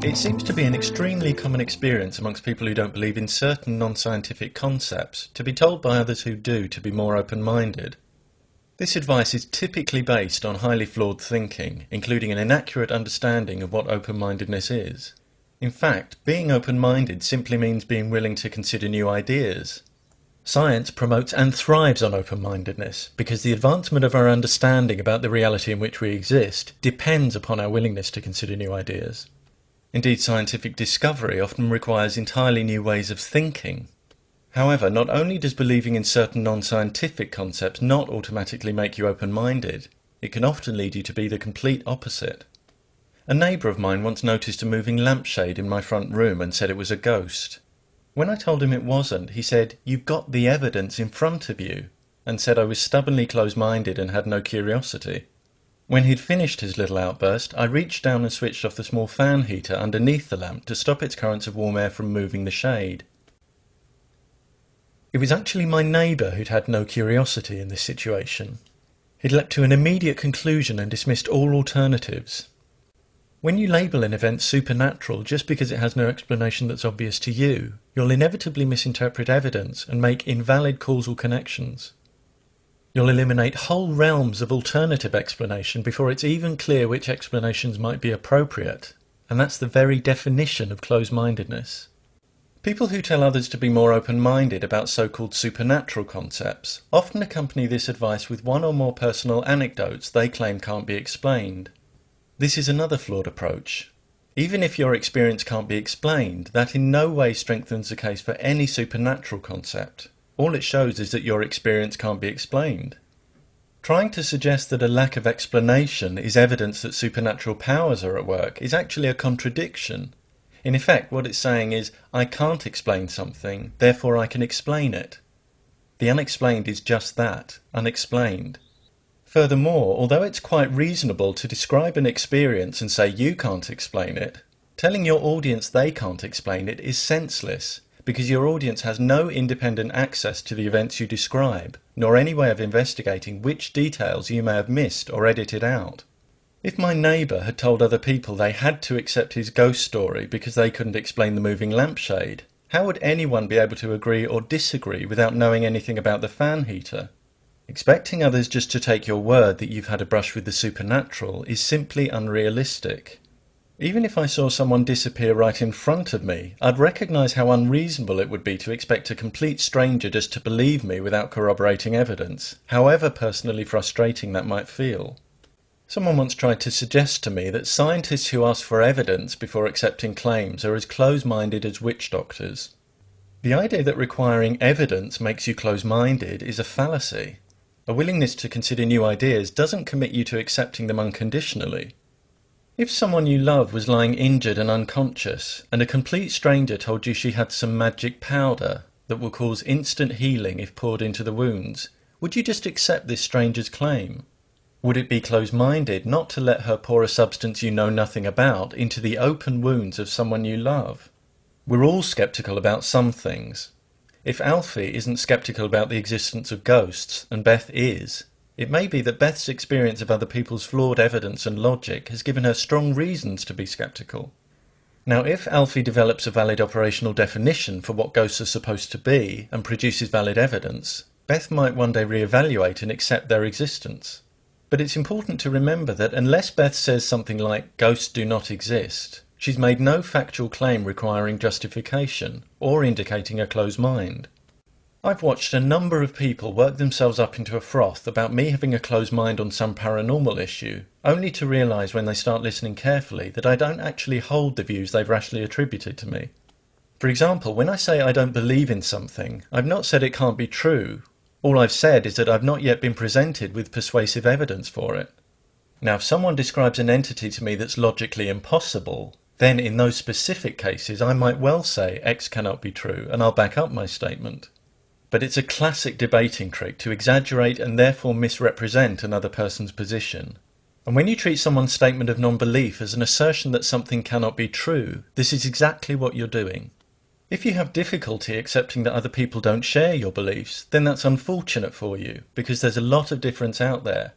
It seems to be an extremely common experience amongst people who don't believe in certain non-scientific concepts to be told by others who do to be more open-minded. This advice is typically based on highly flawed thinking, including an inaccurate understanding of what open-mindedness is. In fact, being open-minded simply means being willing to consider new ideas. Science promotes and thrives on open-mindedness because the advancement of our understanding about the reality in which we exist depends upon our willingness to consider new ideas. Indeed, scientific discovery often requires entirely new ways of thinking. However, not only does believing in certain non-scientific concepts not automatically make you open-minded, it can often lead you to be the complete opposite. A neighbour of mine once noticed a moving lampshade in my front room and said it was a ghost. When I told him it wasn't, he said, "You've got the evidence in front of you," and said I was stubbornly close-minded and had no curiosity. When he'd finished his little outburst, I reached down and switched off the small fan heater underneath the lamp to stop its currents of warm air from moving the shade. It was actually my neighbour who'd had no curiosity in this situation. He'd leapt to an immediate conclusion and dismissed all alternatives. When you label an event supernatural just because it has no explanation that's obvious to you, you'll inevitably misinterpret evidence and make invalid causal connections. You'll eliminate whole realms of alternative explanation before it's even clear which explanations might be appropriate, and that's the very definition of close-mindedness. People who tell others to be more open-minded about so-called supernatural concepts often accompany this advice with one or more personal anecdotes they claim can't be explained. This is another flawed approach. Even if your experience can't be explained, that in no way strengthens the case for any supernatural concept. All it shows is that your experience can't be explained. Trying to suggest that a lack of explanation is evidence that supernatural powers are at work is actually a contradiction. In effect, what it's saying is, I can't explain something, therefore I can explain it. The unexplained is just that, unexplained. Furthermore, although it's quite reasonable to describe an experience and say you can't explain it, telling your audience they can't explain it is senseless, because your audience has no independent access to the events you describe, nor any way of investigating which details you may have missed or edited out. If my neighbour had told other people they had to accept his ghost story because they couldn't explain the moving lampshade, how would anyone be able to agree or disagree without knowing anything about the fan heater? Expecting others just to take your word that you've had a brush with the supernatural is simply unrealistic. Even if I saw someone disappear right in front of me, I'd recognise how unreasonable it would be to expect a complete stranger just to believe me without corroborating evidence, however personally frustrating that might feel. Someone once tried to suggest to me that scientists who ask for evidence before accepting claims are as close-minded as witch doctors. The idea that requiring evidence makes you close-minded is a fallacy. A willingness to consider new ideas doesn't commit you to accepting them unconditionally. If someone you love was lying injured and unconscious, and a complete stranger told you she had some magic powder that will cause instant healing if poured into the wounds, would you just accept this stranger's claim? Would it be close-minded not to let her pour a substance you know nothing about into the open wounds of someone you love? We're all sceptical about some things. If Alfie isn't sceptical about the existence of ghosts, and Beth is, it may be that Beth's experience of other people's flawed evidence and logic has given her strong reasons to be sceptical. Now, if Alfie develops a valid operational definition for what ghosts are supposed to be and produces valid evidence, Beth might one day re-evaluate and accept their existence. But it's important to remember that unless Beth says something like, "Ghosts do not exist," she's made no factual claim requiring justification or indicating a closed mind. I've watched a number of people work themselves up into a froth about me having a closed mind on some paranormal issue, only to realise when they start listening carefully that I don't actually hold the views they've rashly attributed to me. For example, when I say I don't believe in something, I've not said it can't be true. All I've said is that I've not yet been presented with persuasive evidence for it. Now, if someone describes an entity to me that's logically impossible, then in those specific cases I might well say X cannot be true, and I'll back up my statement. But it's a classic debating trick to exaggerate and therefore misrepresent another person's position. And when you treat someone's statement of non-belief as an assertion that something cannot be true, this is exactly what you're doing. If you have difficulty accepting that other people don't share your beliefs, then that's unfortunate for you, because there's a lot of difference out there.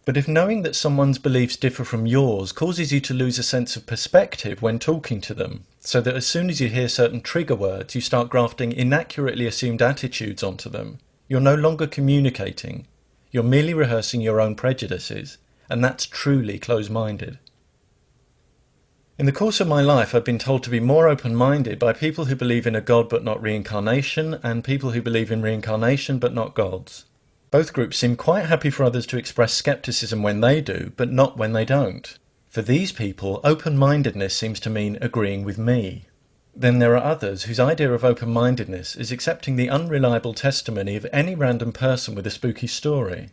But if knowing that someone's beliefs differ from yours causes you to lose a sense of perspective when talking to them, so that as soon as you hear certain trigger words, you start grafting inaccurately assumed attitudes onto them, you're no longer communicating. You're merely rehearsing your own prejudices, and that's truly close-minded. In the course of my life, I've been told to be more open-minded by people who believe in a God but not reincarnation, and people who believe in reincarnation but not gods. Both groups seem quite happy for others to express skepticism when they do, but not when they don't. For these people, open-mindedness seems to mean agreeing with me. Then there are others whose idea of open-mindedness is accepting the unreliable testimony of any random person with a spooky story.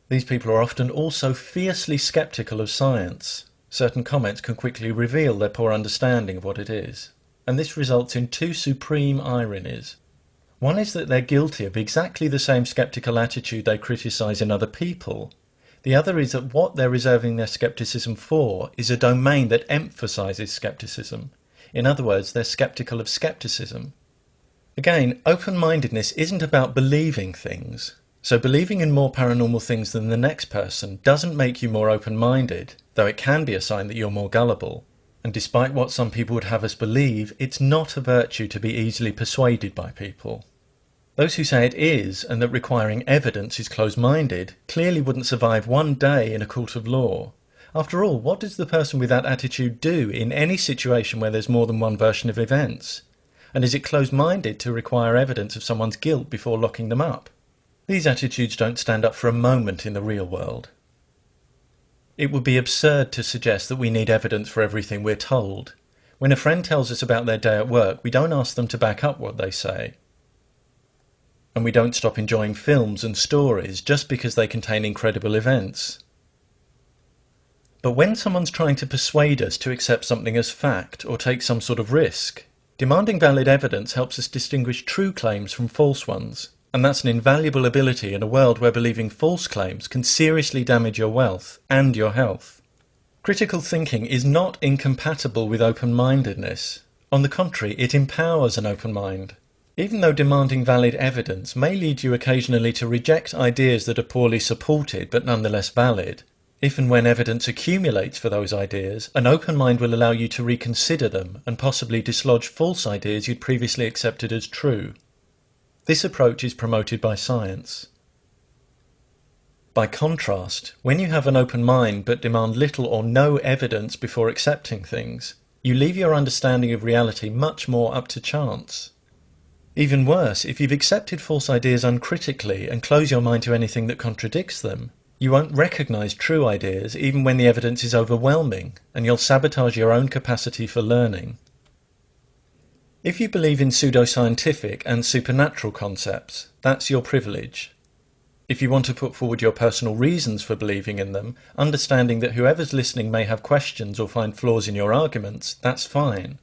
These people are often also fiercely skeptical of science. Certain comments can quickly reveal their poor understanding of what it is, and this results in two supreme ironies. One is that they're guilty of exactly the same skeptical attitude they criticise in other people. The other is that what they're reserving their skepticism for is a domain that emphasises skepticism. In other words, they're skeptical of skepticism. Again, open-mindedness isn't about believing things. So believing in more paranormal things than the next person doesn't make you more open-minded, though it can be a sign that you're more gullible. And despite what some people would have us believe, it's not a virtue to be easily persuaded by people. Those who say it is, and that requiring evidence is close-minded, clearly wouldn't survive one day in a court of law. After all, what does the person with that attitude do in any situation where there's more than one version of events? And is it close-minded to require evidence of someone's guilt before locking them up? These attitudes don't stand up for a moment in the real world. It would be absurd to suggest that we need evidence for everything we're told. When a friend tells us about their day at work, we don't ask them to back up what they say. And we don't stop enjoying films and stories just because they contain incredible events. But when someone's trying to persuade us to accept something as fact or take some sort of risk, demanding valid evidence helps us distinguish true claims from false ones. And that's an invaluable ability in a world where believing false claims can seriously damage your wealth and your health. Critical thinking is not incompatible with open-mindedness. On the contrary, it empowers an open mind. Even though demanding valid evidence may lead you occasionally to reject ideas that are poorly supported but nonetheless valid, if and when evidence accumulates for those ideas, an open mind will allow you to reconsider them and possibly dislodge false ideas you'd previously accepted as true. This approach is promoted by science. By contrast, when you have an open mind but demand little or no evidence before accepting things, you leave your understanding of reality much more up to chance. Even worse, if you've accepted false ideas uncritically and close your mind to anything that contradicts them, you won't recognise true ideas even when the evidence is overwhelming, and you'll sabotage your own capacity for learning. If you believe in pseudoscientific and supernatural concepts, that's your privilege. If you want to put forward your personal reasons for believing in them, understanding that whoever's listening may have questions or find flaws in your arguments, that's fine.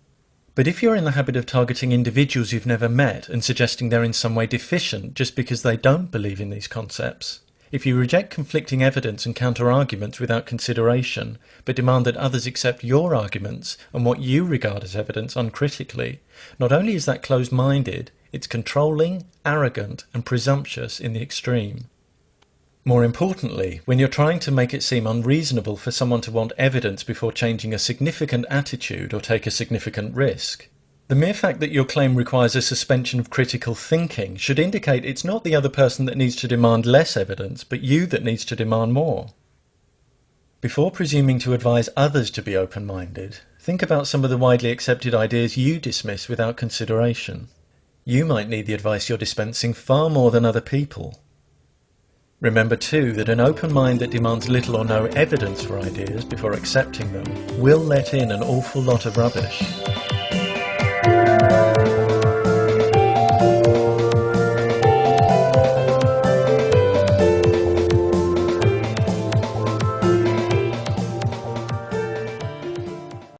But if you're in the habit of targeting individuals you've never met and suggesting they're in some way deficient just because they don't believe in these concepts, if you reject conflicting evidence and counter-arguments without consideration, but demand that others accept your arguments and what you regard as evidence uncritically, not only is that closed-minded, it's controlling, arrogant, and presumptuous in the extreme. More importantly, when you're trying to make it seem unreasonable for someone to want evidence before changing a significant attitude or take a significant risk, the mere fact that your claim requires a suspension of critical thinking should indicate it's not the other person that needs to demand less evidence, but you that needs to demand more. Before presuming to advise others to be open-minded, think about some of the widely accepted ideas you dismiss without consideration. You might need the advice you're dispensing far more than other people. Remember too that an open mind that demands little or no evidence for ideas before accepting them will let in an awful lot of rubbish.